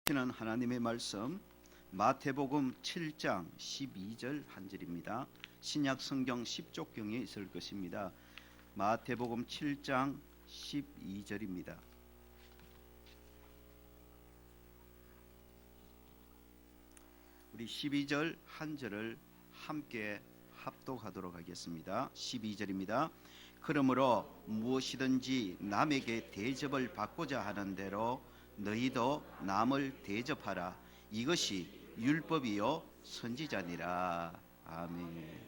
는 하나님의 말씀 마태복음 7장 12절 한 절입니다. 신약 성경 10족경에 있을 것입니다. 마태복음 7장 12절입니다. 우리 12절 한 절을 함께 합독하도록 하겠습니다. 12절입니다. 그러므로 무엇이든지 남에게 대접을 받고자 하는 대로 너희도 남을 대접하라. 이것이 율법이요 선지자니라. 아멘.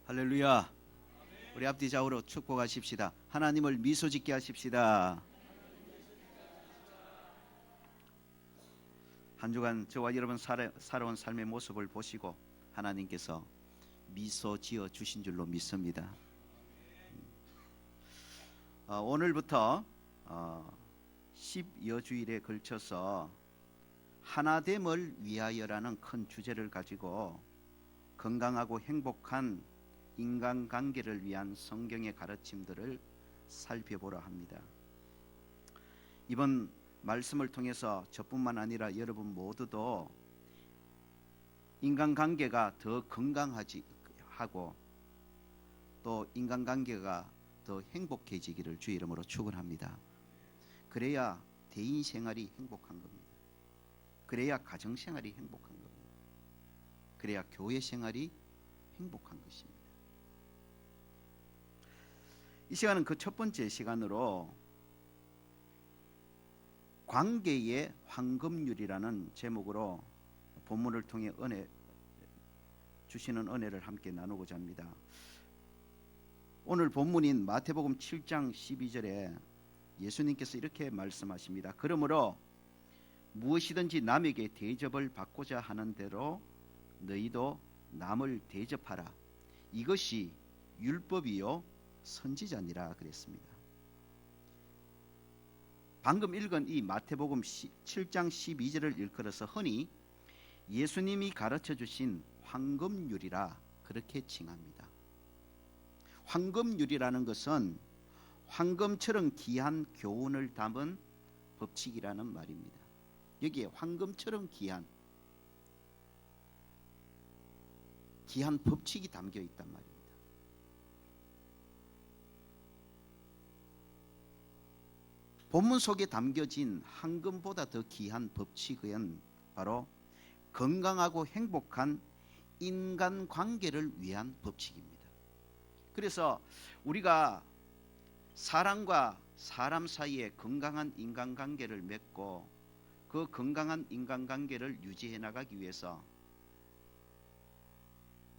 할렐루야. 우리 앞뒤 좌우로 축복하십시다. 하나님을 미소 짓게 하십시다. 한 주간 저와 여러분 살아온 삶의 모습을 보시고 하나님께서 미소 지어 주신 줄로 믿습니다. 오늘부터 10여 주일에 걸쳐서 하나됨을 위하여라는 큰 주제를 가지고 건강하고 행복한 인간관계를 위한 성경의 가르침들을 살펴보려 합니다. 이번 말씀을 통해서 저뿐만 아니라 여러분 모두도 인간관계가 더 건강하고 또 인간관계가 더 행복해지기를 주의 이름으로 축원합니다. 그래야 대인 생활이 행복한 겁니다. 그래야 가정 생활이 행복한 겁니다. 그래야 교회 생활이 행복한 것입니다. 이 시간은 그 첫 번째 시간으로 관계의 황금률이라는 제목으로 본문을 통해 주시는 은혜를 함께 나누고자 합니다. 오늘 본문인 마태복음 7장 12절에 예수님께서 이렇게 말씀하십니다. 그러므로 무엇이든지 남에게 대접을 받고자 하는 대로 너희도 남을 대접하라. 이것이 율법이요 선지자니라 그랬습니다. 방금 읽은 이 마태복음 7장 12절을 일컬어서 흔히 예수님이 가르쳐 주신 황금률이라 그렇게 칭합니다. 황금률이라는 것은 황금처럼 귀한 교훈을 담은 법칙이라는 말입니다. 여기에 황금처럼 귀한 법칙이 담겨 있단 말입니다. 본문 속에 담겨진 황금보다 더 귀한 법칙은 바로 건강하고 행복한 인간관계를 위한 법칙입니다. 그래서 우리가 사람과 사람 사이에 건강한 인간관계를 맺고 그 건강한 인간관계를 유지해 나가기 위해서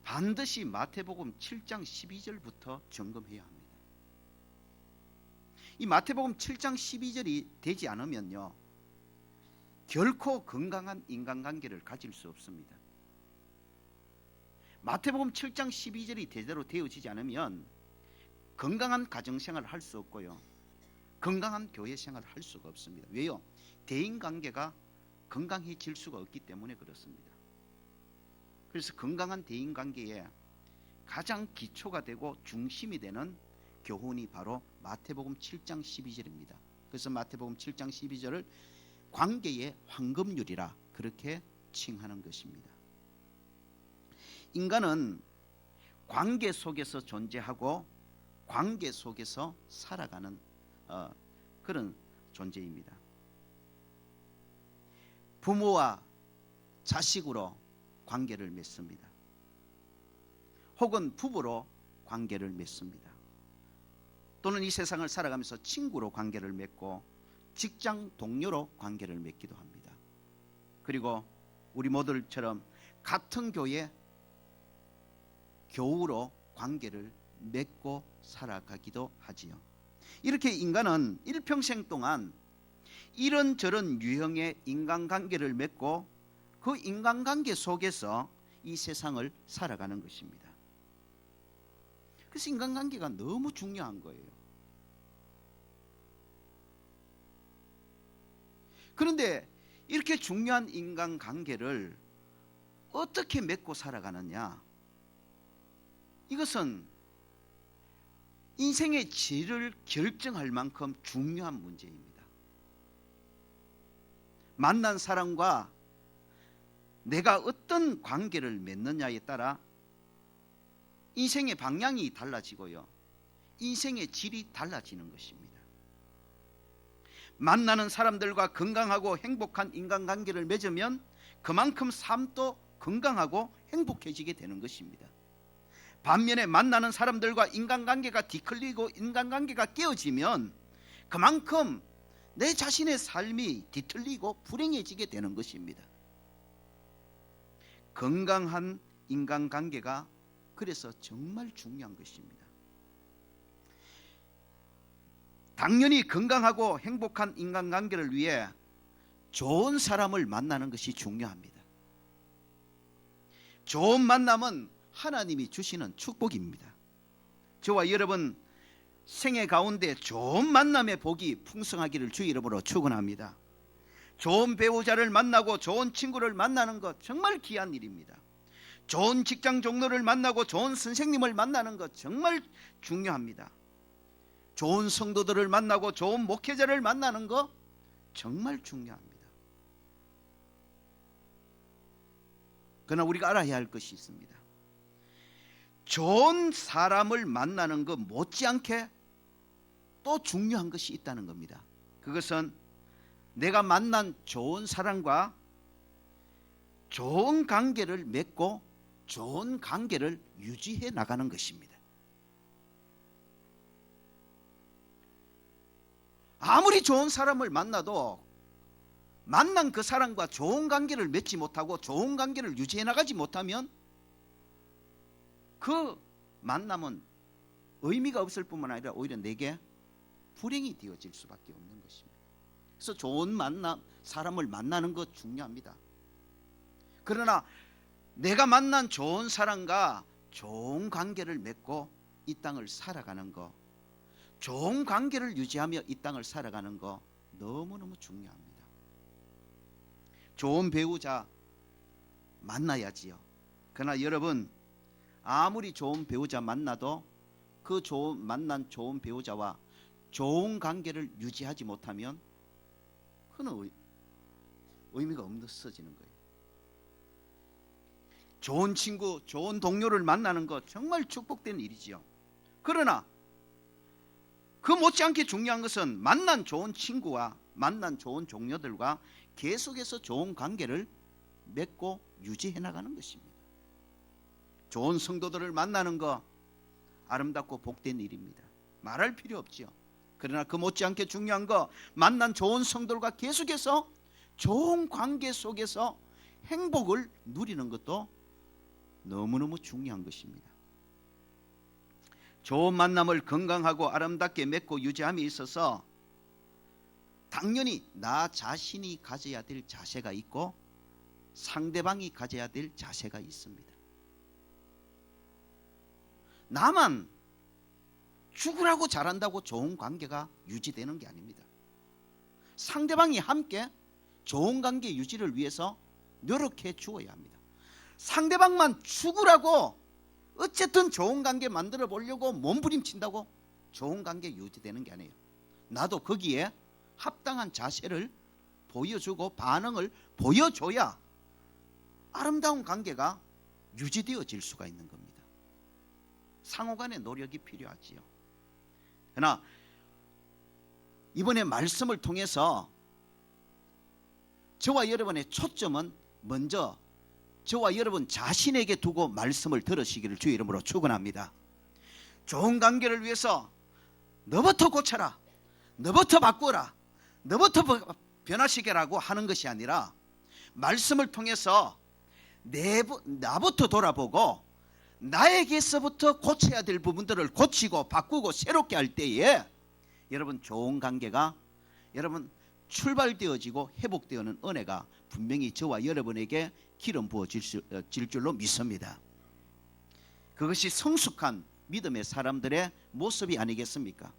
반드시 마태복음 7장 12절부터 점검해야 합니다. 이 마태복음 7장 12절이 되지 않으면요 결코 건강한 인간관계를 가질 수 없습니다. 마태복음 7장 12절이 제대로 되어지지 않으면 건강한 가정생활을 할 수 없고요 건강한 교회생활을 할 수가 없습니다. 왜요? 대인관계가 건강해질 수가 없기 때문에 그렇습니다. 그래서 건강한 대인관계에 가장 기초가 되고 중심이 되는 교훈이 바로 마태복음 7장 12절입니다. 그래서 마태복음 7장 12절을 관계의 황금률이라 그렇게 칭하는 것입니다. 인간은 관계 속에서 존재하고 관계 속에서 살아가는 그런 존재입니다. 부모와 자식으로 관계를 맺습니다. 혹은 부부로 관계를 맺습니다. 또는 이 세상을 살아가면서 친구로 관계를 맺고 직장 동료로 관계를 맺기도 합니다. 그리고 우리 모두처럼 같은 교회 교우로 관계를 맺고 살아가기도 하지요. 이렇게 인간은 일평생 동안 이런저런 유형의 인간관계를 맺고 그 인간관계 속에서 이 세상을 살아가는 것입니다. 그래서 인간관계가 너무 중요한 거예요. 그런데 이렇게 중요한 인간관계를 어떻게 맺고 살아가느냐? 이것은 인생의 질을 결정할 만큼 중요한 문제입니다. 만난 사람과 내가 어떤 관계를 맺느냐에 따라 인생의 방향이 달라지고요, 인생의 질이 달라지는 것입니다. 만나는 사람들과 건강하고 행복한 인간관계를 맺으면 그만큼 삶도 건강하고 행복해지게 되는 것입니다. 반면에 만나는 사람들과 인간관계가 뒤틀리고 인간관계가 깨어지면 그만큼 내 자신의 삶이 뒤틀리고 불행해지게 되는 것입니다. 건강한 인간관계가 그래서 정말 중요한 것입니다. 당연히 건강하고 행복한 인간관계를 위해 좋은 사람을 만나는 것이 중요합니다. 좋은 만남은 하나님이 주시는 축복입니다. 저와 여러분 생애 가운데 좋은 만남의 복이 풍성하기를 주의 이름으로 축원합니다. 좋은 배우자를 만나고 좋은 친구를 만나는 것 정말 귀한 일입니다. 좋은 직장 동료를 만나고 좋은 선생님을 만나는 것 정말 중요합니다. 좋은 성도들을 만나고 좋은 목회자를 만나는 것 정말 중요합니다. 그러나 우리가 알아야 할 것이 있습니다. 좋은 사람을 만나는 것 못지않게 또 중요한 것이 있다는 겁니다. 그것은 내가 만난 좋은 사람과 좋은 관계를 맺고 좋은 관계를 유지해 나가는 것입니다. 아무리 좋은 사람을 만나도 만난 그 사람과 좋은 관계를 맺지 못하고 좋은 관계를 유지해 나가지 못하면 그 만남은 의미가 없을 뿐만 아니라 오히려 내게 불행이 되어질 수밖에 없는 것입니다. 그래서 좋은 사람을 만나는 것 중요합니다. 그러나 내가 만난 좋은 사람과 좋은 관계를 맺고 이 땅을 살아가는 것, 좋은 관계를 유지하며 이 땅을 살아가는 것 너무너무 중요합니다. 좋은 배우자 만나야지요. 그러나 여러분 아무리 좋은 배우자 만나도 그 만난 좋은 배우자와 좋은 관계를 유지하지 못하면 그는 의미가 없어지는 거예요. 좋은 친구, 좋은 동료를 만나는 것 정말 축복된 일이지요. 그러나 그 못지않게 중요한 것은 만난 좋은 친구와 만난 좋은 동료들과 계속해서 좋은 관계를 맺고 유지해 나가는 것입니다. 좋은 성도들을 만나는 것 아름답고 복된 일입니다. 말할 필요 없지요. 그러나 그 못지않게 중요한 거 만난 좋은 성도들과 계속해서 좋은 관계 속에서 행복을 누리는 것도 너무너무 중요한 것입니다. 좋은 만남을 건강하고 아름답게 맺고 유지함에 있어서 당연히 나 자신이 가져야 될 자세가 있고 상대방이 가져야 될 자세가 있습니다. 나만 죽으라고 잘한다고 좋은 관계가 유지되는 게 아닙니다. 상대방이 함께 좋은 관계 유지를 위해서 노력해 주어야 합니다. 상대방만 죽으라고 어쨌든 좋은 관계 만들어 보려고 몸부림친다고 좋은 관계 유지되는 게 아니에요. 나도 거기에 합당한 자세를 보여주고 반응을 보여줘야 아름다운 관계가 유지되어질 수가 있는 겁니다. 상호간의 노력이 필요하지요. 그러나 이번에 말씀을 통해서 저와 여러분의 초점은 먼저 저와 여러분 자신에게 두고 말씀을 들으시기를 주의 이름으로 축원합니다. 좋은 관계를 위해서 너부터 고쳐라, 너부터 바꾸라, 너부터 변화시켜라고 하는 것이 아니라 말씀을 통해서 나부터 돌아보고 나에게서부터 고쳐야 될 부분들을 고치고 바꾸고 새롭게 할 때에 여러분 좋은 관계가 여러분 출발되어지고 회복되어는 은혜가 분명히 저와 여러분에게 기름 부어질 줄로 믿습니다. 그것이 성숙한 믿음의 사람들의 모습이 아니겠습니까?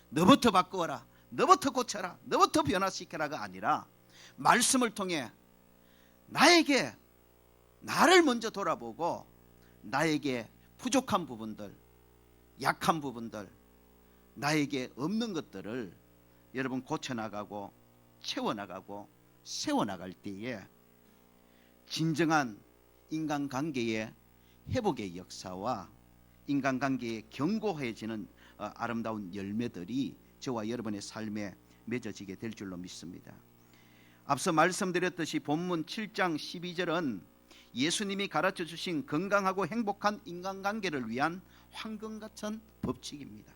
너부터 바꾸어라, 너부터 고쳐라, 너부터 변화시켜라가 아니라 말씀을 통해 나를 먼저 돌아보고 나에게 부족한 부분들, 약한 부분들, 나에게 없는 것들을 여러분 고쳐나가고 채워나가고 세워나갈 때에 진정한 인간관계의 회복의 역사와 인간관계에 견고해지는 아름다운 열매들이 저와 여러분의 삶에 맺어지게 될 줄로 믿습니다. 앞서 말씀드렸듯이 본문 7장 12절은 예수님이 가르쳐 주신 건강하고 행복한 인간관계를 위한 황금 같은 법칙입니다.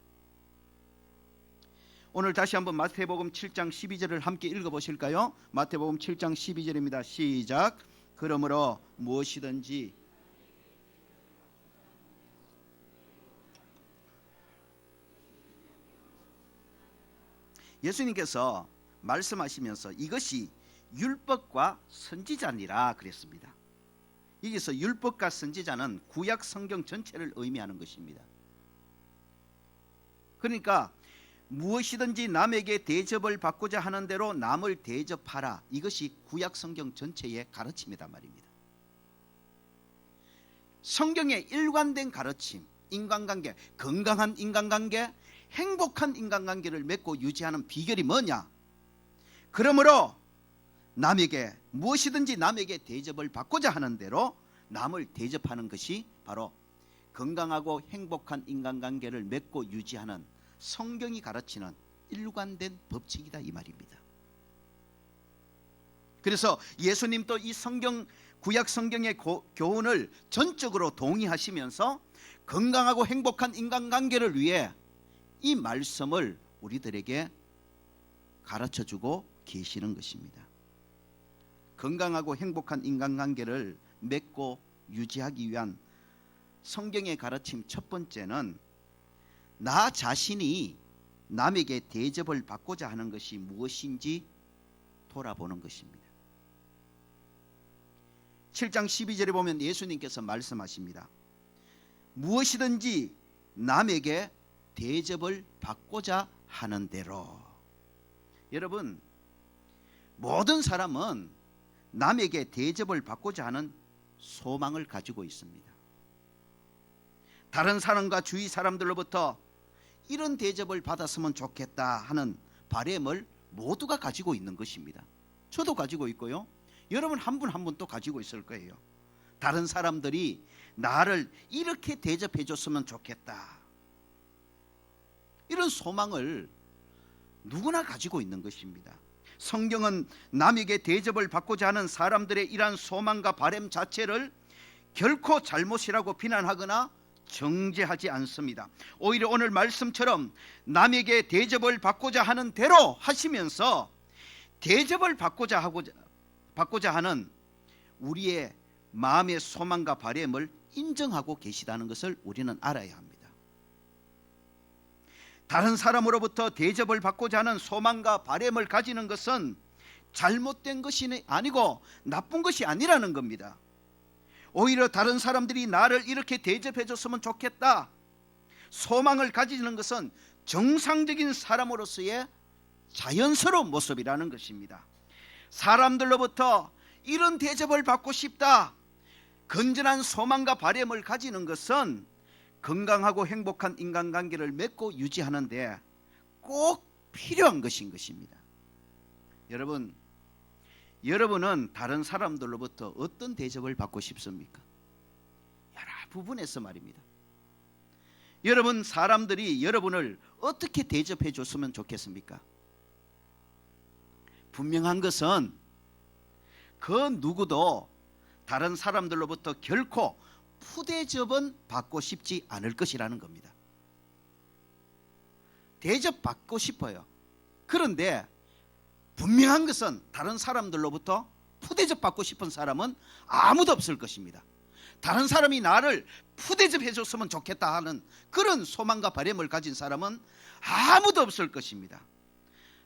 오늘 다시 한번 마태복음 7장 12절을 함께 읽어보실까요? 마태복음 7장 12절입니다. 시작. 그러므로 무엇이든지 예수님께서 말씀하시면서 이것이 율법과 선지자니라 그랬습니다. 여기서 율법과 선지자는 구약 성경 전체를 의미하는 것입니다. 그러니까 무엇이든지 남에게 대접을 받고자 하는 대로 남을 대접하라. 이것이 구약 성경 전체의 가르침이란 말입니다. 성경의 일관된 가르침, 인간관계, 건강한 인간관계, 행복한 인간관계를 맺고 유지하는 비결이 뭐냐? 그러므로 남에게 무엇이든지 남에게 대접을 받고자 하는 대로 남을 대접하는 것이 바로 건강하고 행복한 인간관계를 맺고 유지하는 성경이 가르치는 일관된 법칙이다 이 말입니다. 그래서 예수님도 이 성경 구약 성경의 교훈을 전적으로 동의하시면서 건강하고 행복한 인간관계를 위해 이 말씀을 우리들에게 가르쳐주고 계시는 것입니다. 건강하고 행복한 인간관계를 맺고 유지하기 위한 성경의 가르침 첫 번째는 나 자신이 남에게 대접을 받고자 하는 것이 무엇인지 돌아보는 것입니다. 7장 12절에 보면 예수님께서 말씀하십니다. 무엇이든지 남에게 대접을 받고자 하는 대로. 여러분, 모든 사람은 남에게 대접을 받고자 하는 소망을 가지고 있습니다. 다른 사람과 주위 사람들로부터 이런 대접을 받았으면 좋겠다 하는 바람을 모두가 가지고 있는 것입니다. 저도 가지고 있고요. 여러분 한 분 한 분 또 가지고 있을 거예요. 다른 사람들이 나를 이렇게 대접해 줬으면 좋겠다. 이런 소망을 누구나 가지고 있는 것입니다. 성경은 남에게 대접을 받고자 하는 사람들의 이러한 소망과 바람 자체를 결코 잘못이라고 비난하거나 정죄하지 않습니다. 오히려 오늘 말씀처럼 남에게 대접을 받고자 하는 대로 하시면서 대접을 받고자 하는 우리의 마음의 소망과 바람을 인정하고 계시다는 것을 우리는 알아야 합니다. 다른 사람으로부터 대접을 받고자 하는 소망과 바람을 가지는 것은 잘못된 것이 아니고 나쁜 것이 아니라는 겁니다. 오히려 다른 사람들이 나를 이렇게 대접해 줬으면 좋겠다 소망을 가지는 것은 정상적인 사람으로서의 자연스러운 모습이라는 것입니다. 사람들로부터 이런 대접을 받고 싶다 건전한 소망과 바람을 가지는 것은 건강하고 행복한 인간관계를 맺고 유지하는 데 꼭 필요한 것인 것입니다. 여러분은 다른 사람들로부터 어떤 대접을 받고 싶습니까? 여러 부분에서 말입니다. 여러분 사람들이 여러분을 어떻게 대접해 줬으면 좋겠습니까? 분명한 것은 그 누구도 다른 사람들로부터 결코 푸대접은 받고 싶지 않을 것이라는 겁니다. 대접받고 싶어요. 그런데 분명한 것은 다른 사람들로부터 푸대접 받고 싶은 사람은 아무도 없을 것입니다. 다른 사람이 나를 푸대접해 줬으면 좋겠다 하는 그런 소망과 바람을 가진 사람은 아무도 없을 것입니다.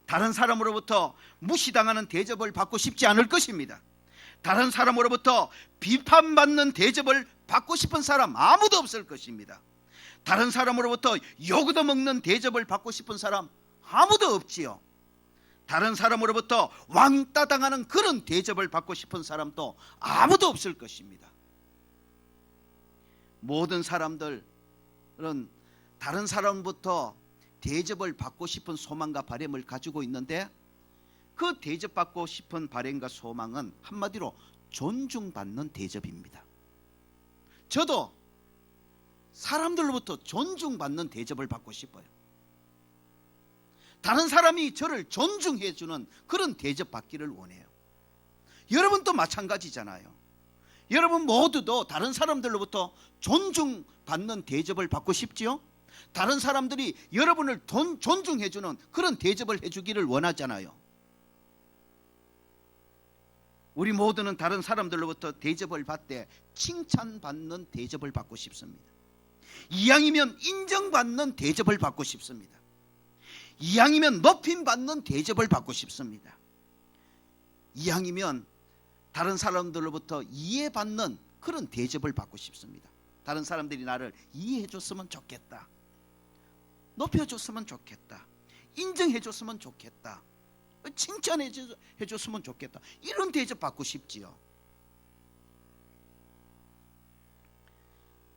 다른 사람으로부터 무시당하는 대접을 받고 싶지 않을 것입니다. 다른 사람으로부터 비판받는 대접을 받고 싶은 사람 아무도 없을 것입니다. 다른 사람으로부터 욕 얻어먹는 대접을 받고 싶은 사람 아무도 없지요. 다른 사람으로부터 왕따 당하는 그런 대접을 받고 싶은 사람도 아무도 없을 것입니다. 모든 사람들은 다른 사람부터 대접을 받고 싶은 소망과 바람을 가지고 있는데 그 대접받고 싶은 바람과 소망은 한마디로 존중받는 대접입니다. 저도 사람들로부터 존중받는 대접을 받고 싶어요. 다른 사람이 저를 존중해주는 그런 대접받기를 원해요. 여러분도 마찬가지잖아요. 여러분 모두도 다른 사람들로부터 존중받는 대접을 받고 싶지요? 다른 사람들이 여러분을 존중해주는 그런 대접을 해주기를 원하잖아요. 우리 모두는 다른 사람들로부터 대접을 받되 칭찬받는 대접을 받고 싶습니다. 이왕이면 인정받는 대접을 받고 싶습니다. 이왕이면 높임받는 대접을 받고 싶습니다. 이왕이면 다른 사람들로부터 이해받는 그런 대접을 받고 싶습니다. 다른 사람들이 나를 이해해줬으면 좋겠다. 높여줬으면 좋겠다. 인정해줬으면 좋겠다. 칭찬해줬으면 좋겠다. 이런 대접 받고 싶지요.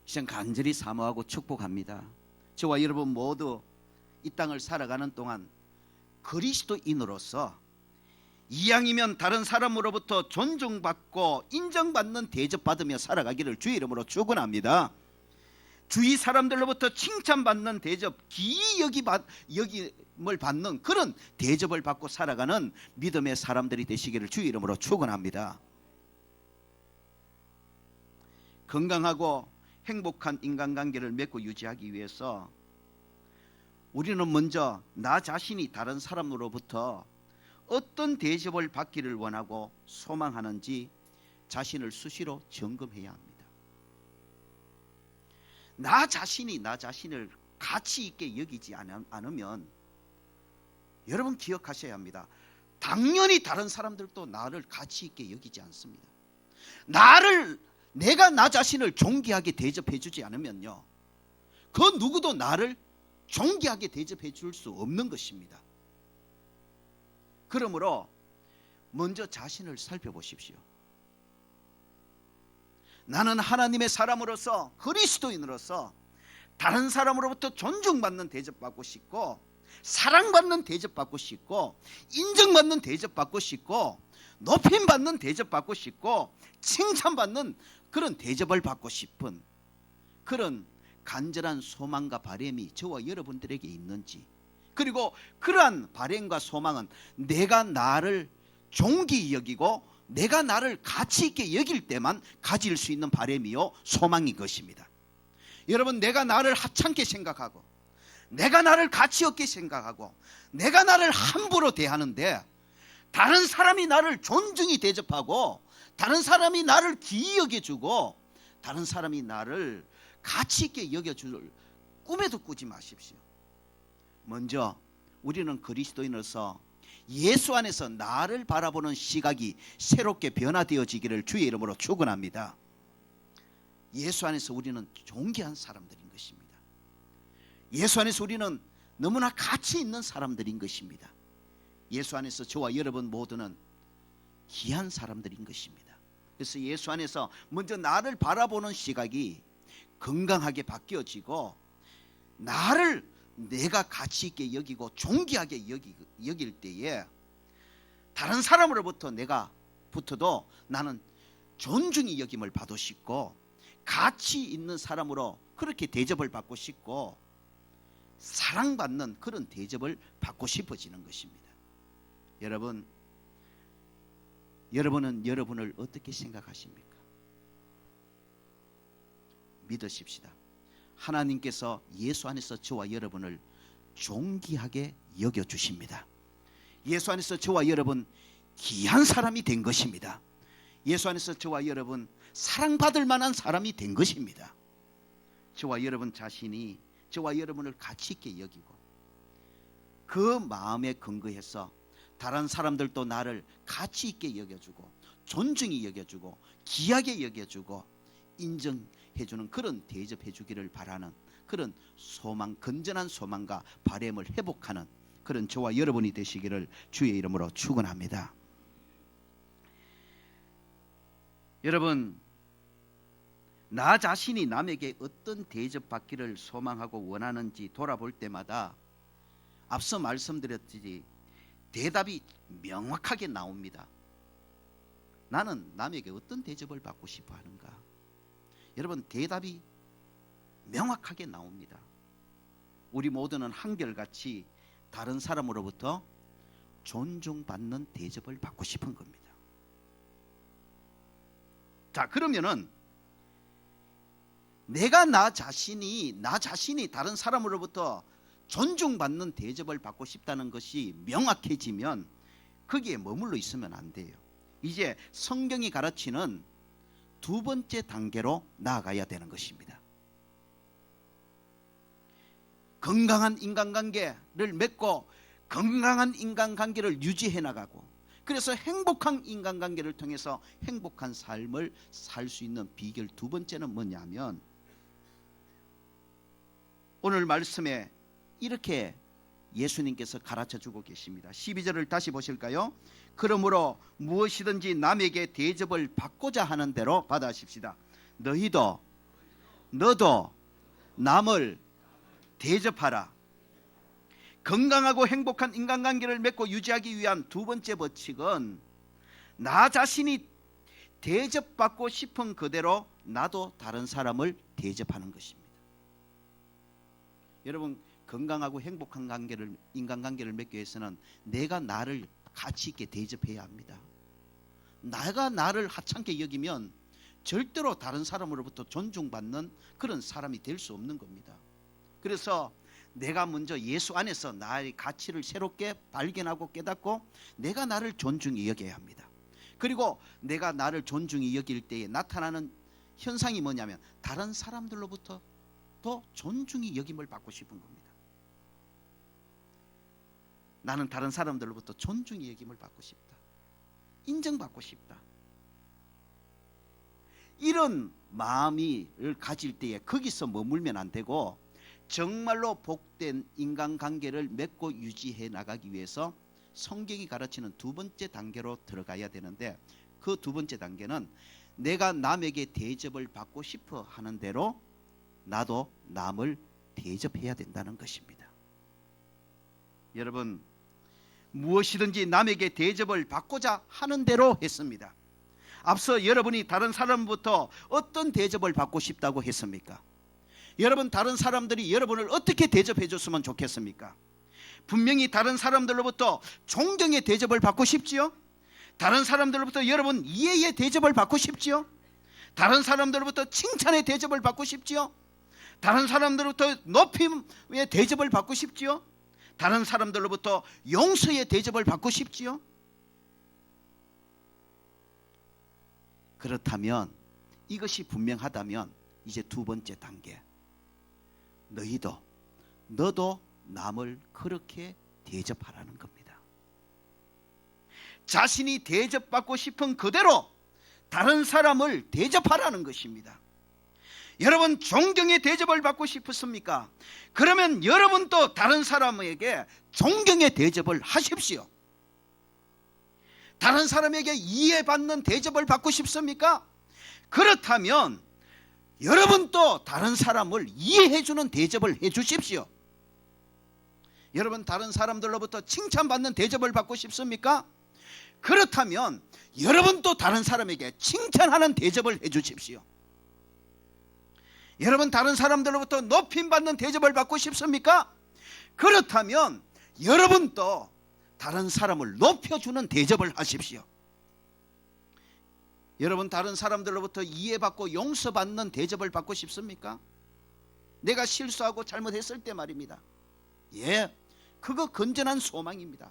시간 간절히 사모하고 축복합니다. 저와 여러분 모두 이 땅을 살아가는 동안 그리스도인으로서 이왕이면 다른 사람으로부터 존중받고 인정받는 대접받으며 살아가기를 주의 이름으로 축원합니다. 주위 사람들로부터 칭찬받는 대접, 기이 여김을 받는 그런 대접을 받고 살아가는 믿음의 사람들이 되시기를 주의 이름으로 축원합니다. 건강하고 행복한 인간관계를 맺고 유지하기 위해서 우리는 먼저 나 자신이 다른 사람으로부터 어떤 대접을 받기를 원하고 소망하는지 자신을 수시로 점검해야 합니다. 나 자신이 나 자신을 가치 있게 여기지 않으면 여러분 기억하셔야 합니다. 당연히 다른 사람들도 나를 가치 있게 여기지 않습니다. 내가 나 자신을 존귀하게 대접해 주지 않으면요, 그 누구도 나를 존귀하게 대접해 줄 수 없는 것입니다. 그러므로 먼저 자신을 살펴보십시오. 나는 하나님의 사람으로서, 그리스도인으로서 다른 사람으로부터 존중받는 대접받고 싶고, 사랑받는 대접받고 싶고, 인정받는 대접받고 싶고, 높임받는 대접받고 싶고, 칭찬받는 그런 대접을 받고 싶은 그런 간절한 소망과 바람이 저와 여러분들에게 있는지, 그리고 그러한 바람과 소망은 내가 나를 존귀히 여기고 내가 나를 가치 있게 여길 때만 가질 수 있는 바람이요 소망인 것입니다. 여러분, 내가 나를 하찮게 생각하고 내가 나를 가치 없게 생각하고 내가 나를 함부로 대하는데 다른 사람이 나를 존중히 대접하고 다른 사람이 나를 귀히 여겨주고 다른 사람이 나를 가치 있게 여겨줄 꿈에도 꾸지 마십시오. 먼저 우리는 그리스도인으로서 예수 안에서 나를 바라보는 시각이 새롭게 변화되어지기를 주의 이름으로 축원합니다. 예수 안에서 우리는 존귀한 사람들인 것입니다. 예수 안에서 우리는 너무나 가치 있는 사람들인 것입니다. 예수 안에서 저와 여러분 모두는 귀한 사람들인 것입니다. 그래서 예수 안에서 먼저 나를 바라보는 시각이 건강하게 바뀌어지고 나를 내가 가치 있게 여기고 존귀하게 여길 때에 다른 사람으로부터 내가 붙어도 나는 존중이 여김을 받고 싶고 가치 있는 사람으로 그렇게 대접을 받고 싶고 사랑받는 그런 대접을 받고 싶어지는 것입니다. 여러분은 여러분을 어떻게 생각하십니까? 믿으십시다. 하나님께서 예수 안에서 저와 여러분을 존귀하게 여겨주십니다. 예수 안에서 저와 여러분 귀한 사람이 된 것입니다. 예수 안에서 저와 여러분 사랑받을 만한 사람이 된 것입니다. 저와 여러분 자신이 저와 여러분을 가치 있게 여기고 그 마음에 근거해서 다른 사람들도 나를 가치 있게 여겨주고 존중히 여겨주고 귀하게 여겨주고 인정해주는 그런 대접해주기를 바라는 그런 소망, 건전한 소망과 바람을 회복하는 그런 저와 여러분이 되시기를 주의 이름으로 축원합니다. 여러분, 나 자신이 남에게 어떤 대접받기를 소망하고 원하는지 돌아볼 때마다 앞서 말씀드렸듯이 대답이 명확하게 나옵니다. 나는 남에게 어떤 대접을 받고 싶어 하는가? 여러분, 대답이 명확하게 나옵니다. 우리 모두는 한결같이 다른 사람으로부터 존중받는 대접을 받고 싶은 겁니다. 자, 그러면은 내가 나 자신이 다른 사람으로부터 존중받는 대접을 받고 싶다는 것이 명확해지면 거기에 머물러 있으면 안 돼요. 이제 성경이 가르치는 두 번째 단계로 나아가야 되는 것입니다. 건강한 인간관계를 맺고 건강한 인간관계를 유지해 나가고, 그래서 행복한 인간관계를 통해서 행복한 삶을 살 수 있는 비결 두 번째는 뭐냐면, 오늘 말씀에 이렇게 예수님께서 가르쳐 주고 계십니다. 12절을 다시 보실까요? 그러므로 무엇이든지 남에게 대접을 받고자 하는 대로 받아십시다. 너도 남을 대접하라. 건강하고 행복한 인간관계를 맺고 유지하기 위한 두 번째 법칙은 나 자신이 대접받고 싶은 그대로 나도 다른 사람을 대접하는 것입니다. 여러분, 건강하고 행복한 인간관계를 맺기 위해서는 내가 나를 가치 있게 대접해야 합니다. 내가 나를 하찮게 여기면 절대로 다른 사람으로부터 존중받는 그런 사람이 될 수 없는 겁니다. 그래서 내가 먼저 예수 안에서 나의 가치를 새롭게 발견하고 깨닫고 내가 나를 존중히 여겨야 합니다. 그리고 내가 나를 존중히 여길 때에 나타나는 현상이 뭐냐면 다른 사람들로부터 더 존중히 여김을 받고 싶은 겁니다. 나는 다른 사람들로부터 존중히 여김을 받고 싶다. 인정받고 싶다. 이런 마음을 가질 때에 거기서 머물면 안 되고 정말로 복된 인간관계를 맺고 유지해 나가기 위해서 성경이 가르치는 두 번째 단계로 들어가야 되는데, 그 두 번째 단계는 내가 남에게 대접을 받고 싶어 하는 대로 나도 남을 대접해야 된다는 것입니다. 여러분, 무엇이든지 남에게 대접을 받고자 하는 대로 했습니다. 앞서 여러분이 다른 사람부터 어떤 대접을 받고 싶다고 했습니까? 여러분, 다른 사람들이 여러분을 어떻게 대접해 줬으면 좋겠습니까? 분명히 다른 사람들로부터 존경의 대접을 받고 싶지요? 다른 사람들로부터 여러분 이해의 대접을 받고 싶지요? 다른 사람들로부터 칭찬의 대접을 받고 싶지요? 다른 사람들로부터 높임의 대접을 받고 싶지요? 다른 사람들로부터 용서의 대접을 받고 싶지요? 그렇다면, 이것이 분명하다면 이제 두 번째 단계, 너도 남을 그렇게 대접하라는 겁니다. 자신이 대접받고 싶은 그대로 다른 사람을 대접하라는 것입니다. 여러분, 존경의 대접을 받고 싶습니까? 그러면 여러분도 다른 사람에게 존경의 대접을 하십시오. 다른 사람에게 이해받는 대접을 받고 싶습니까? 그렇다면 여러분도 다른 사람을 이해해주는 대접을 해주십시오. 여러분, 다른 사람들로부터 칭찬받는 대접을 받고 싶습니까? 그렇다면 여러분도 다른 사람에게 칭찬하는 대접을 해주십시오. 여러분, 다른 사람들로부터 높임받는 대접을 받고 싶습니까? 그렇다면 여러분도 다른 사람을 높여주는 대접을 하십시오. 여러분, 다른 사람들로부터 이해받고 용서받는 대접을 받고 싶습니까? 내가 실수하고 잘못했을 때 말입니다. 예, 그거 건전한 소망입니다.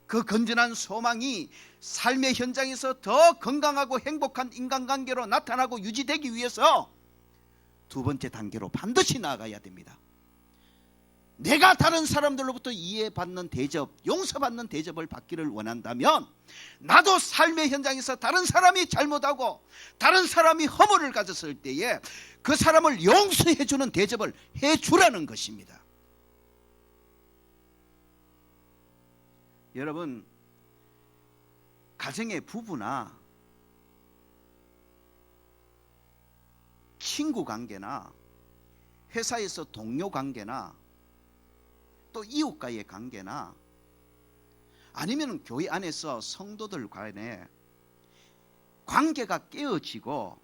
그 건전한 소망이 삶의 현장에서 더 건강하고 행복한 인간관계로 나타나고 유지되기 위해서 두 번째 단계로 반드시 나아가야 됩니다. 내가 다른 사람들로부터 이해받는 대접, 용서받는 대접을 받기를 원한다면 나도 삶의 현장에서 다른 사람이 잘못하고 다른 사람이 허물을 가졌을 때에 그 사람을 용서해주는 대접을 해주라는 것입니다. 여러분, 가정의 부부나 친구 관계나 회사에서 동료 관계나 또 이웃과의 관계나 아니면 교회 안에서 성도들 간에 관계가 깨어지고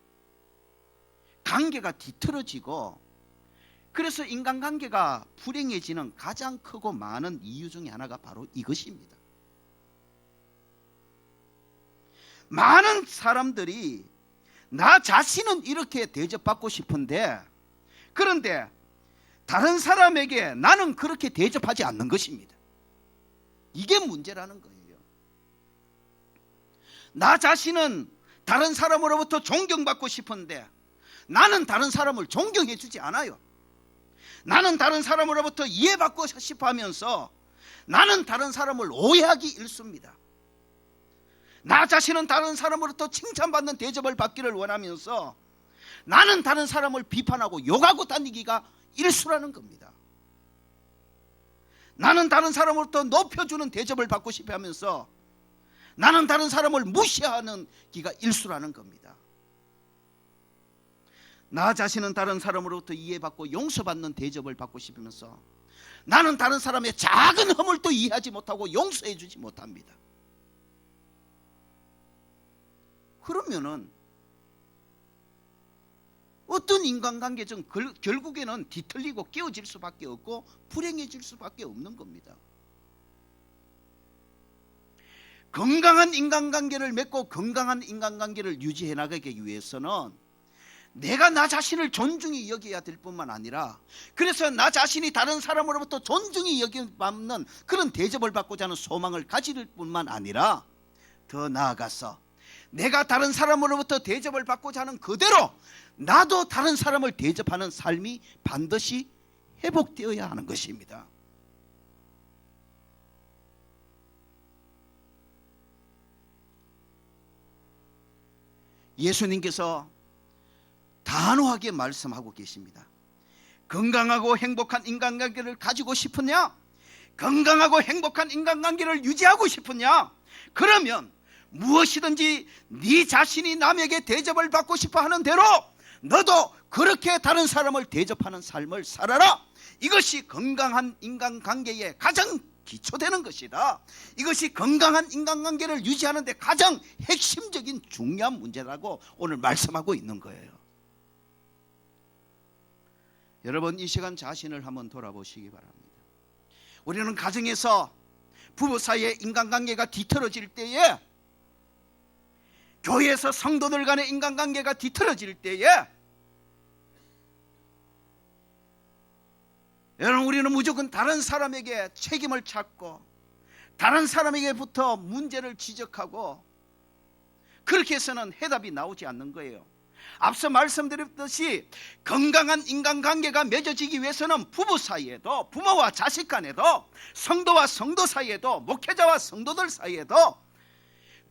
관계가 뒤틀어지고 그래서 인간관계가 불행해지는 가장 크고 많은 이유 중에 하나가 바로 이것입니다. 많은 사람들이 나 자신은 이렇게 대접받고 싶은데 그런데 다른 사람에게 나는 그렇게 대접하지 않는 것입니다. 이게 문제라는 거예요. 나 자신은 다른 사람으로부터 존경받고 싶은데 나는 다른 사람을 존경해 주지 않아요. 나는 다른 사람으로부터 이해받고 싶어 하면서 나는 다른 사람을 오해하기 일쑤입니다. 나 자신은 다른 사람으로부터 칭찬받는 대접을 받기를 원하면서 나는 다른 사람을 비판하고 욕하고 다니기가 일쑤라는 겁니다. 나는 다른 사람으로부터 높여주는 대접을 받고 싶어 하면서 나는 다른 사람을 무시하는 기가 일쑤라는 겁니다. 나 자신은 다른 사람으로부터 이해받고 용서받는 대접을 받고 싶으면서 나는 다른 사람의 작은 허물도 이해하지 못하고 용서해 주지 못합니다. 그러면은 어떤 인간관계든 결국에는 뒤틀리고 깨어질 수밖에 없고 불행해질 수밖에 없는 겁니다. 건강한 인간관계를 맺고 건강한 인간관계를 유지해 나가기 위해서는 내가 나 자신을 존중히 여겨야 될 뿐만 아니라 그래서 나 자신이 다른 사람으로부터 존중히 여김받는 그런 대접을 받고자 하는 소망을 가질 뿐만 아니라 더 나아가서 내가 다른 사람으로부터 대접을 받고자 하는 그대로 나도 다른 사람을 대접하는 삶이 반드시 회복되어야 하는 것입니다. 예수님께서 단호하게 말씀하고 계십니다. 건강하고 행복한 인간관계를 가지고 싶으냐? 건강하고 행복한 인간관계를 유지하고 싶으냐? 그러면 무엇이든지 네 자신이 남에게 대접을 받고 싶어 하는 대로 너도 그렇게 다른 사람을 대접하는 삶을 살아라. 이것이 건강한 인간관계의 가장 기초되는 것이다. 이것이 건강한 인간관계를 유지하는 데 가장 핵심적인 중요한 문제라고 오늘 말씀하고 있는 거예요. 여러분, 이 시간 자신을 한번 돌아보시기 바랍니다. 우리는 가정에서 부부 사이의 인간관계가 뒤틀어질 때에, 교회에서 성도들 간의 인간관계가 뒤틀어질 때에 여러분, 우리는 무조건 다른 사람에게 책임을 찾고 다른 사람에게부터 문제를 지적하고 그렇게 해서는 해답이 나오지 않는 거예요. 앞서 말씀드렸듯이 건강한 인간관계가 맺어지기 위해서는 부부 사이에도, 부모와 자식 간에도, 성도와 성도 사이에도, 목회자와 성도들 사이에도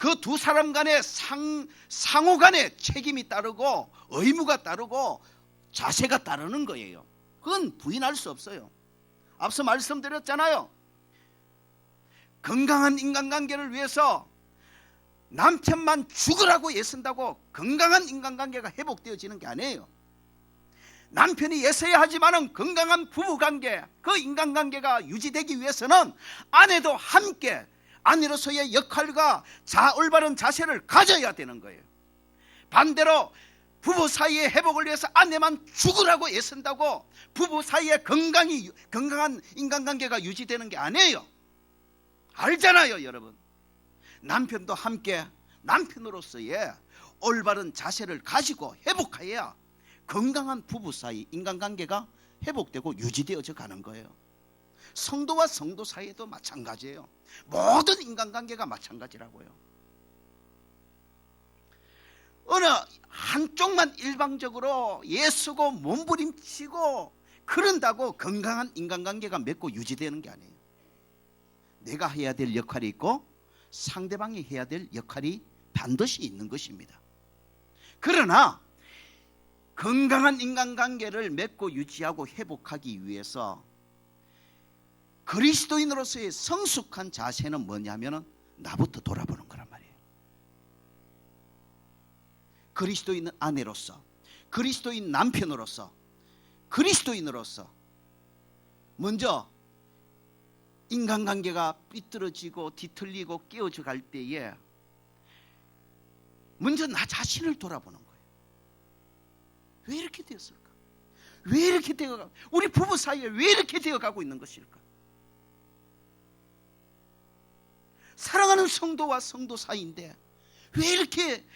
그 두 사람 간의 상호 간의 책임이 따르고 의무가 따르고 자세가 따르는 거예요. 그건 부인할 수 없어요. 앞서 말씀드렸잖아요. 건강한 인간관계를 위해서 남편만 죽으라고 애쓴다고 건강한 인간관계가 회복되어지는 게 아니에요. 남편이 애써야 하지만은 건강한 부부관계, 그 인간관계가 유지되기 위해서는 아내도 함께 아내로서의 역할과 올바른 자세를 가져야 되는 거예요. 반대로 부부 사이의 회복을 위해서 아내만 죽으라고 애쓴다고 부부 사이의 건강한 인간관계가 유지되는 게 아니에요. 알잖아요, 여러분. 남편도 함께 남편으로서의 올바른 자세를 가지고 회복해야 건강한 부부 사이 인간관계가 회복되고 유지되어져 가는 거예요. 성도와 성도 사이에도 마찬가지예요. 모든 인간관계가 마찬가지라고요. 어느 한쪽만 일방적으로 애쓰고 몸부림치고 그런다고 건강한 인간관계가 맺고 유지되는 게 아니에요. 내가 해야 될 역할이 있고 상대방이 해야 될 역할이 반드시 있는 것입니다. 그러나 건강한 인간관계를 맺고 유지하고 회복하기 위해서 그리스도인으로서의 성숙한 자세는 뭐냐면 나부터 돌아보는 거란 말이에요. 그리스도인 아내로서, 그리스도인 남편으로서, 그리스도인으로서 먼저 인간관계가 삐뚤어지고 뒤틀리고 깨어져 갈 때에 먼저 나 자신을 돌아보는 거예요. 왜 이렇게 되었을까? 왜 이렇게 되어가? 우리 부부 사이에 왜 이렇게 되어가고 있는 것일까? 사랑하는 성도와 성도 사이인데 왜 이렇게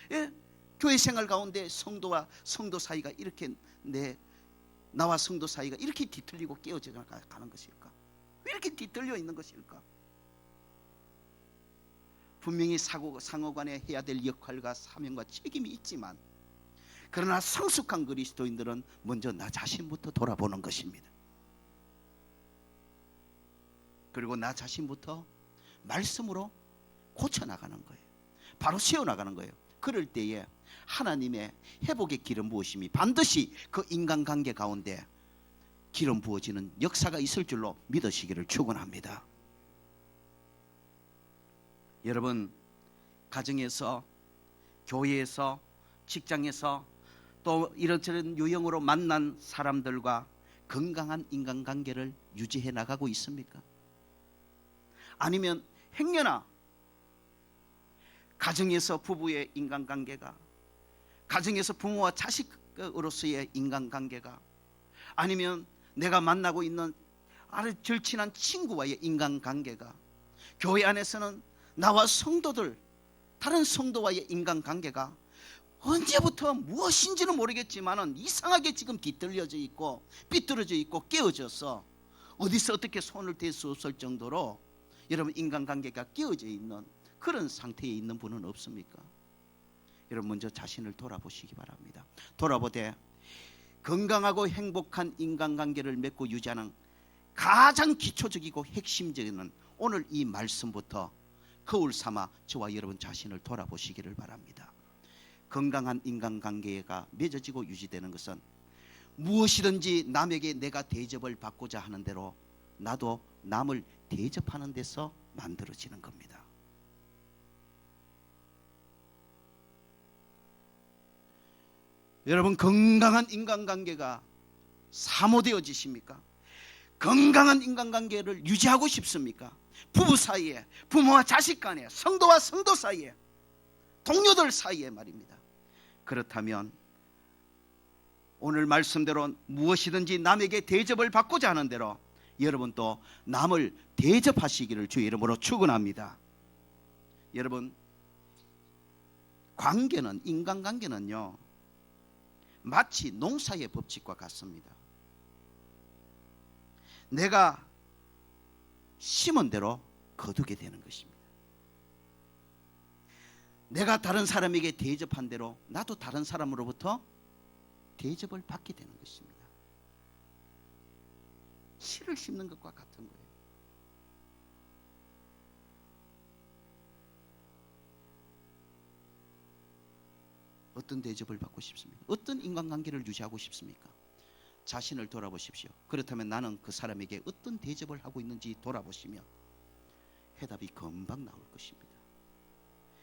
교회 생활 가운데 성도와 성도 사이가 이렇게 나와 성도 사이가 이렇게 뒤틀리고 깨어져 가는 것일까? 왜 이렇게 뒤틀려 있는 것일까? 분명히 상호간에 해야 될 역할과 사명과 책임이 있지만 그러나 성숙한 그리스도인들은 먼저 나 자신부터 돌아보는 것입니다. 그리고 나 자신부터 말씀으로 고쳐나가는 거예요. 바로 세워나가는 거예요. 그럴 때에 하나님의 회복의 기름 부으심이 반드시 그 인간관계 가운데 기름 부어지는 역사가 있을 줄로 믿으시기를 축원합니다. 여러분, 가정에서, 교회에서, 직장에서 또 이런저런 유형으로 만난 사람들과 건강한 인간관계를 유지해 나가고 있습니까? 아니면 행여나 가정에서 부부의 인간관계가, 가정에서 부모와 자식으로서의 인간관계가, 아니면 내가 만나고 있는 아주 절친한 친구와의 인간관계가, 교회 안에서는 나와 성도들, 다른 성도와의 인간관계가 언제부터 무엇인지는 모르겠지만 이상하게 지금 뒤틀려져 있고 삐뚤어져 있고 깨어져서 어디서 어떻게 손을 댈 수 없을 정도로 여러분 인간관계가 깨어져 있는 그런 상태에 있는 분은 없습니까? 여러분 먼저 자신을 돌아보시기 바랍니다. 돌아보되 건강하고 행복한 인간관계를 맺고 유지하는 가장 기초적이고 핵심적인 오늘 이 말씀부터 거울 삼아 저와 여러분 자신을 돌아보시기를 바랍니다. 건강한 인간관계가 맺어지고 유지되는 것은 무엇이든지 남에게 내가 대접을 받고자 하는 대로 나도 남을 대접하는 데서 만들어지는 겁니다. 여러분 건강한 인간관계가 사모되어지십니까? 건강한 인간관계를 유지하고 싶습니까? 부부 사이에, 부모와 자식 간에, 성도와 성도 사이에, 동료들 사이에 말입니다. 그렇다면 오늘 말씀대로 무엇이든지 남에게 대접을 받고자 하는 대로 여러분도 남을 대접하시기를 주의 이름으로 축원합니다. 여러분 관계는, 인간관계는요 마치 농사의 법칙과 같습니다. 내가 심은 대로 거두게 되는 것입니다. 내가 다른 사람에게 대접한 대로 나도 다른 사람으로부터 대접을 받게 되는 것입니다. 씨를 심는 것과 같은 거예요. 어떤 대접을 받고 싶습니까? 어떤 인간관계를 유지하고 싶습니까? 자신을 돌아보십시오. 그렇다면 나는 그 사람에게 어떤 대접을 하고 있는지 돌아보시면 해답이 금방 나올 것입니다.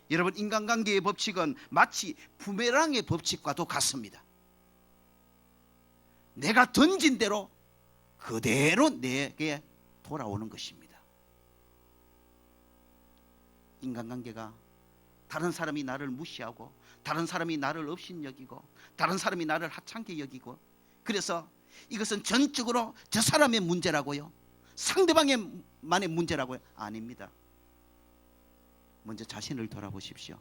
여러분 인간관계의 법칙은 마치 부메랑의 법칙과도 같습니다. 내가 던진 대로 그대로 내게 돌아오는 것입니다. 인간관계가 다른 사람이 나를 무시하고 다른 사람이 나를 업신여기고 다른 사람이 나를 하찮게 여기고 그래서 이것은 전적으로 저 사람의 문제라고요, 상대방만의 문제라고요? 아닙니다. 먼저 자신을 돌아보십시오.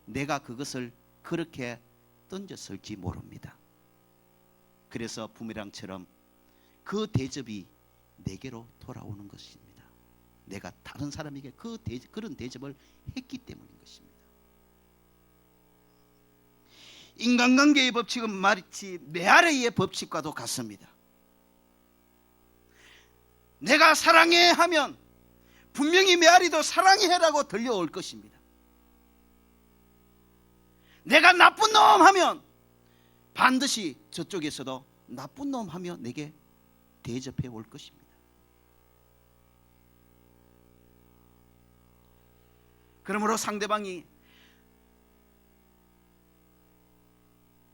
내가 그것을 그렇게 던졌을지 모릅니다. 그래서 부메랑처럼 그 대접이 내게로 돌아오는 것입니다. 내가 다른 사람에게 그런 대접을 했기 때문인 것입니다. 인간관계의 법칙은 마치 메아리의 법칙과도 같습니다. 내가 사랑해 하면 분명히 메아리도 사랑해라고 들려올 것입니다. 내가 나쁜 놈 하면 반드시 저쪽에서도 나쁜 놈 하며 내게 대접해 올 것입니다. 그러므로 상대방이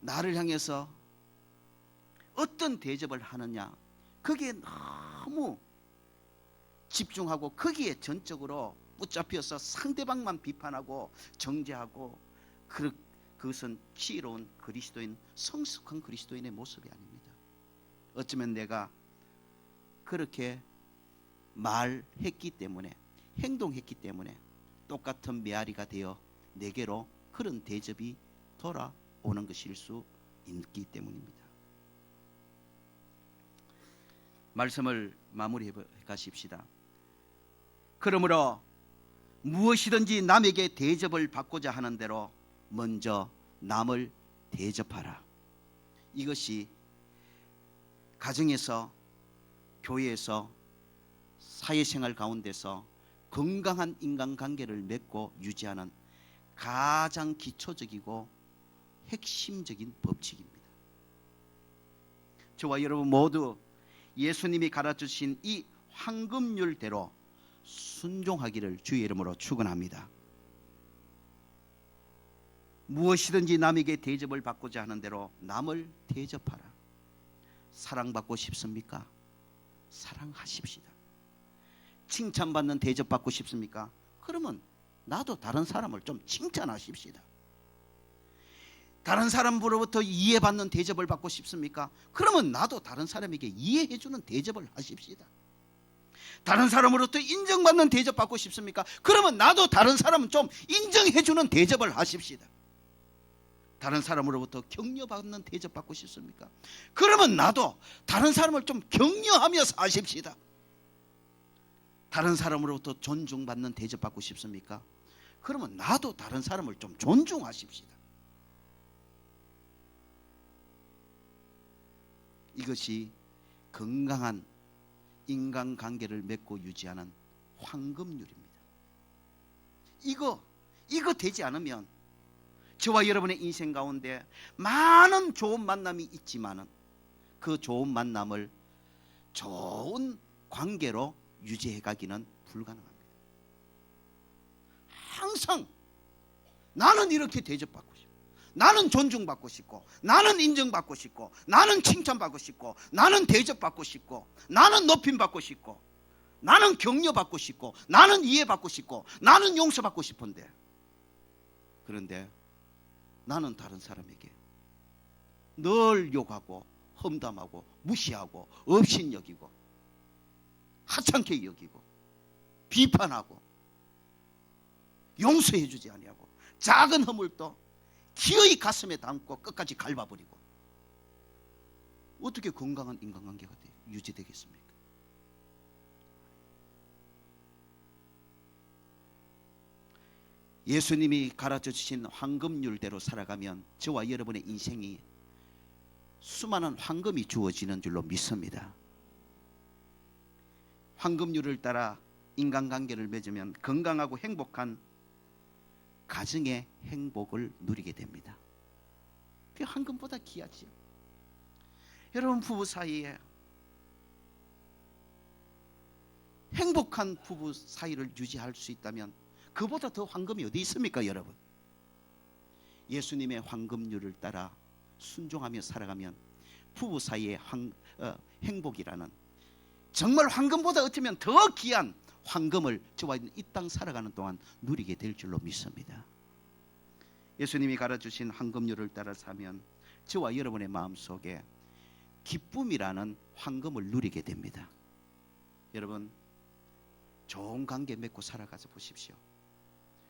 나를 향해서 어떤 대접을 하느냐, 그게 너무 집중하고 거기에 전적으로 붙잡혀서 상대방만 비판하고 정죄하고 그것은 지혜로운 그리스도인, 성숙한 그리스도인의 모습이 아닙니다. 어쩌면 내가 그렇게 말했기 때문에, 행동했기 때문에 똑같은 메아리가 되어 내게로 그런 대접이 돌아오는 것일 수 있기 때문입니다. 말씀을 마무리해 가십시다. 그러므로 무엇이든지 남에게 대접을 받고자 하는 대로 먼저 남을 대접하라. 이것이 가정에서, 교회에서, 사회생활 가운데서 건강한 인간관계를 맺고 유지하는 가장 기초적이고 핵심적인 법칙입니다. 저와 여러분 모두 예수님이 가르쳐주신 이 황금률대로 순종하기를 주의 이름으로 축원합니다. 무엇이든지 남에게 대접을 받고자 하는 대로 남을 대접하라. 사랑받고 싶습니까? 사랑하십시다. 칭찬받는 대접받고 싶습니까? 그러면 나도 다른 사람을 좀 칭찬하십시다. 다른 사람으로부터 이해받는 대접을 받고 싶습니까? 그러면 나도 다른 사람에게 이해해주는 대접을 하십시다. 다른 사람으로부터 인정받는 대접 받고 싶습니까? 그러면 나도 다른 사람은 좀 인정해주는 대접을 하십시다. 다른 사람으로부터 격려받는 대접 받고 싶습니까? 그러면 나도 다른 사람을 좀 격려하며 사십시다. 다른 사람으로부터 존중받는 대접 받고 싶습니까? 그러면 나도 다른 사람을 좀 존중하십시다. 이것이 건강한 인간관계를 맺고 유지하는 황금률입니다. 이거 되지 않으면 저와 여러분의 인생 가운데 많은 좋은 만남이 있지만은 그 좋은 만남을 좋은 관계로 유지해 가기는 불가능합니다. 항상 나는 이렇게 대접받고 싶고, 나는 존중받고 싶고, 나는 인정받고 싶고, 나는 칭찬받고 싶고, 나는 대접받고 싶고, 나는 높임받고 싶고, 나는 격려받고 싶고, 나는 이해받고 싶고, 나는 용서받고 싶은데, 그런데 나는 다른 사람에게 늘 욕하고 험담하고 무시하고 업신여기고 하찮게 여기고 비판하고 용서해주지 아니하고 작은 허물도 기어이 가슴에 담고 끝까지 갉아버리고, 어떻게 건강한 인간관계가 유지되겠습니까? 예수님이 가르쳐 주신 황금률대로 살아가면 저와 여러분의 인생이 수많은 황금이 주어지는 줄로 믿습니다. 황금률을 따라 인간관계를 맺으면 건강하고 행복한 가정의 행복을 누리게 됩니다. 그게 황금보다 귀하지요. 여러분, 부부 사이에 행복한 부부 사이를 유지할 수 있다면 그보다 더 황금이 어디 있습니까, 여러분? 예수님의 황금률을 따라 순종하며 살아가면 부부 사이의 행복이라는, 정말 황금보다 어쩌면 더 귀한 황금을 저와 이 땅 살아가는 동안 누리게 될 줄로 믿습니다. 예수님이 가르쳐주신 황금률을 따라 사면 저와 여러분의 마음속에 기쁨이라는 황금을 누리게 됩니다. 여러분, 좋은 관계 맺고 살아가서 보십시오.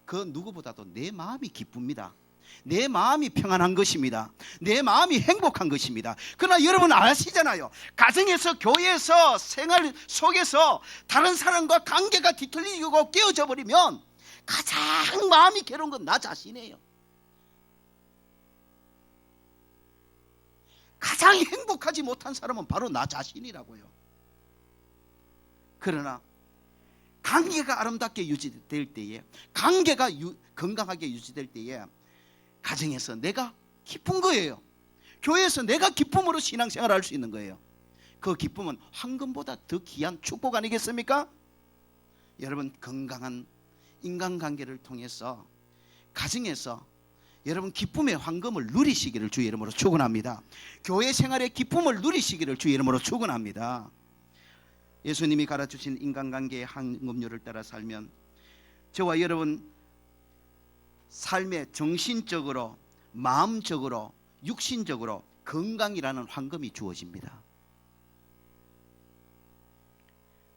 그 누구보다도 내 마음이 기쁩니다. 내 마음이 평안한 것입니다. 내 마음이 행복한 것입니다. 그러나 여러분 아시잖아요. 가정에서, 교회에서, 생활 속에서 다른 사람과 관계가 뒤틀리고 깨어져 버리면 가장 마음이 괴로운 건 나 자신이에요. 가장 행복하지 못한 사람은 바로 나 자신이라고요. 그러나 관계가 아름답게 유지될 때에, 관계가 건강하게 유지될 때에 가정에서 내가 기쁜 거예요. 교회에서 내가 기쁨으로 신앙생활을 할 수 있는 거예요. 그 기쁨은 황금보다 더 귀한 축복 아니겠습니까? 여러분, 건강한 인간관계를 통해서 가정에서 여러분 기쁨의 황금을 누리시기를 주의 이름으로 축원합니다. 교회 생활의 기쁨을 누리시기를 주의 이름으로 축원합니다. 예수님이 가르쳐주신 인간관계의 황금률을 따라 살면 저와 여러분 삶의 정신적으로, 마음적으로, 육신적으로 건강이라는 황금이 주어집니다.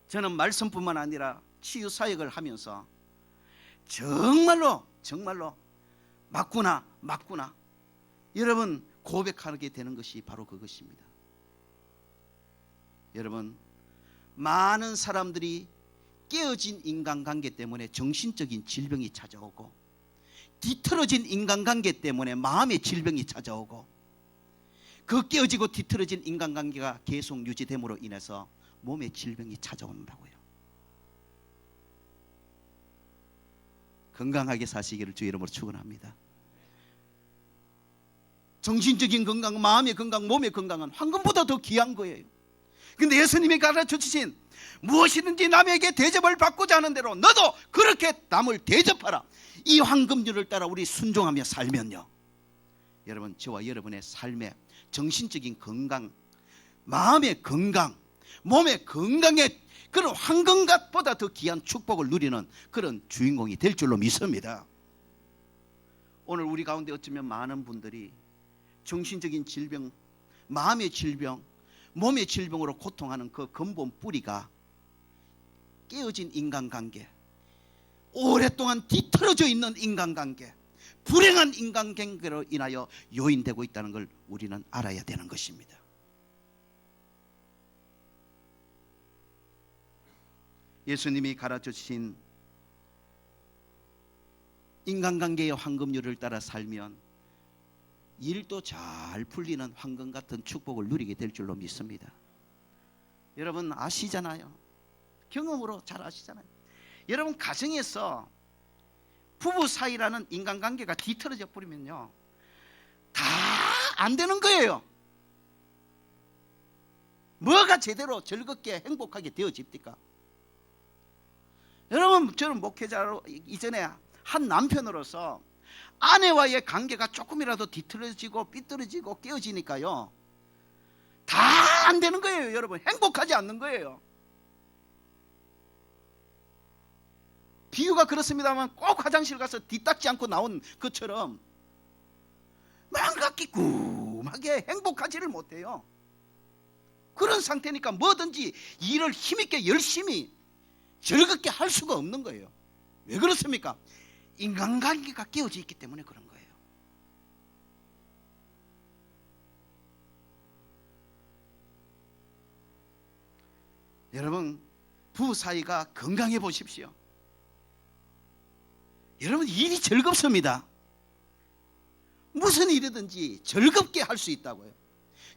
저는 말씀뿐만 아니라 치유 사역을 하면서 정말로 맞구나 여러분 고백하게 되는 것이 바로 그것입니다. 여러분, 많은 사람들이 깨어진 인간관계 때문에 정신적인 질병이 찾아오고, 뒤틀어진 인간관계 때문에 마음의 질병이 찾아오고, 그 깨어지고 뒤틀어진 인간관계가 계속 유지됨으로 인해서 몸의 질병이 찾아온다고요. 건강하게 사시기를 주 이름으로 축원합니다. 정신적인 건강, 마음의 건강, 몸의 건강은 황금보다 더 귀한 거예요. 근데 예수님이 가르쳐 주신 무엇이든지 남에게 대접을 받고자 하는 대로 너도 그렇게 남을 대접하라, 이 황금률을 따라 우리 순종하며 살면요, 여러분 저와 여러분의 삶의 정신적인 건강, 마음의 건강, 몸의 건강에 그런 황금같보다 더 귀한 축복을 누리는 그런 주인공이 될 줄로 믿습니다. 오늘 우리 가운데 어쩌면 많은 분들이 정신적인 질병, 마음의 질병, 몸의 질병으로 고통하는 그 근본 뿌리가 깨어진 인간관계, 오랫동안 뒤틀어져 있는 인간관계, 불행한 인간관계로 인하여 요인되고 있다는 걸 우리는 알아야 되는 것입니다. 예수님이 가르쳐 주신 인간관계의 황금률을 따라 살면 일도 잘 풀리는 황금 같은 축복을 누리게 될 줄로 믿습니다. 여러분 아시잖아요. 경험으로 잘 아시잖아요. 여러분 가정에서 부부 사이라는 인간관계가 뒤틀어져 버리면요, 다 안 되는 거예요. 뭐가 제대로 즐겁게 행복하게 되어집니까? 여러분, 저는 목회자로 이전에 한 남편으로서 아내와의 관계가 조금이라도 뒤틀어지고 삐뚤어지고 깨어지니까요, 다 안 되는 거예요. 여러분, 행복하지 않는 거예요. 비유가 그렇습니다만 꼭 화장실 가서 뒤닦지 않고 나온 것처럼 뭔가 끼꾸하게 행복하지를 못해요. 그런 상태니까 뭐든지 일을 힘있게 열심히 즐겁게 할 수가 없는 거예요. 왜 그렇습니까? 인간관계가 깨어져 있기 때문에 그런 거예요. 여러분, 부부 사이가 건강해 보십시오. 여러분, 일이 즐겁습니다. 무슨 일이든지 즐겁게 할 수 있다고요.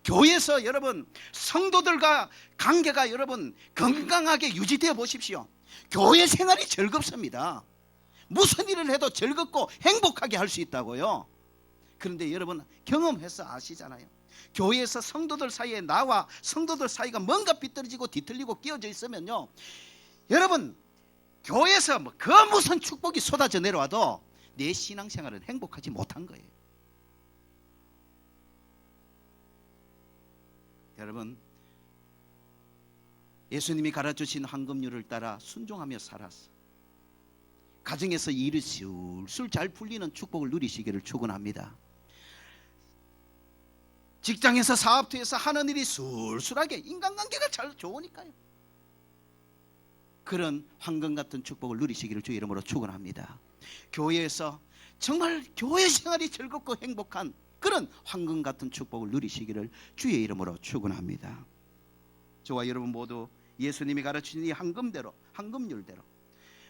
교회에서 여러분 성도들과 관계가 여러분 건강하게 유지되어 보십시오. 교회 생활이 즐겁습니다. 무슨 일을 해도 즐겁고 행복하게 할 수 있다고요. 그런데 여러분 경험해서 아시잖아요. 교회에서 성도들 사이에 나와 성도들 사이가 뭔가 삐뚤어지고 뒤틀리고 끼어져 있으면요, 여러분 교회에서 그 무슨 축복이 쏟아져 내려와도 내 신앙생활은 행복하지 못한 거예요. 여러분, 예수님이 가르쳐주신 황금률을 따라 순종하며 살아서 가정에서 일이 술술 잘 풀리는 축복을 누리시기를 축원합니다. 직장에서 사업투에서 하는 일이 술술하게 인간관계가 잘 좋으니까요, 그런 황금 같은 축복을 누리시기를 주의 이름으로 축원합니다. 교회에서 정말 교회 생활이 즐겁고 행복한 그런 황금 같은 축복을 누리시기를 주의 이름으로 축원합니다. 저와 여러분 모두 예수님이 가르치신 이 황금대로, 황금률대로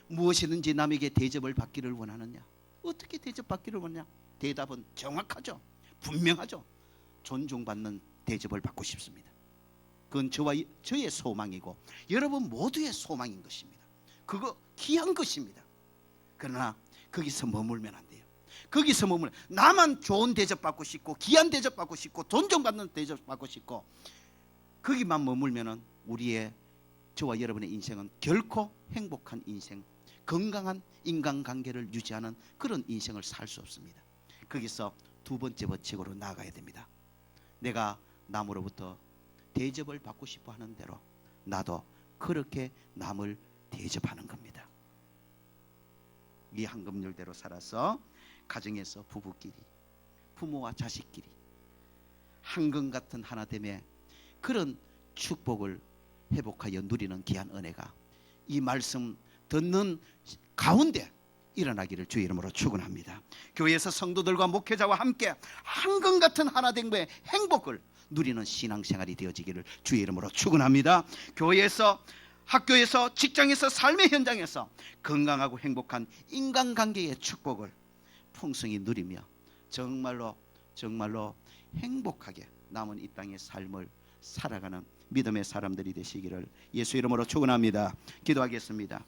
무엇이든지 남에게 대접을 받기를 원하느냐? 어떻게 대접받기를 원하냐? 대답은 정확하죠. 분명하죠. 존중받는 대접을 받고 싶습니다. 그건 저의 소망이고 여러분 모두의 소망인 것입니다. 그거 귀한 것입니다. 그러나 거기서 머물면 안 돼요. 거기서 머물면 나만 좋은 대접 받고 싶고 귀한 대접 받고 싶고 존중받는 대접 받고 싶고 거기만 머물면은 우리의 저와 여러분의 인생은 결코 행복한 인생, 건강한 인간관계를 유지하는 그런 인생을 살 수 없습니다. 거기서 두 번째 법칙으로 나아가야 됩니다. 내가 남으로부터 대접을 받고 싶어 하는 대로 나도 그렇게 남을 대접하는 겁니다. 이 황금률대로 살아서 가정에서 부부끼리, 부모와 자식끼리 황금 같은 하나됨의 그런 축복을 회복하여 누리는 귀한 은혜가 이 말씀 듣는 가운데 일어나기를 주의 이름으로 축원합니다. 교회에서 성도들과 목회자와 함께 황금 같은 하나됨의 행복을 누리는 신앙생활이 되어지기를 주의 이름으로 축원합니다. 교회에서, 학교에서, 직장에서, 삶의 현장에서 건강하고 행복한 인간관계의 축복을 풍성히 누리며 정말로 행복하게 남은 이 땅의 삶을 살아가는 믿음의 사람들이 되시기를 예수 이름으로 축원합니다. 기도하겠습니다.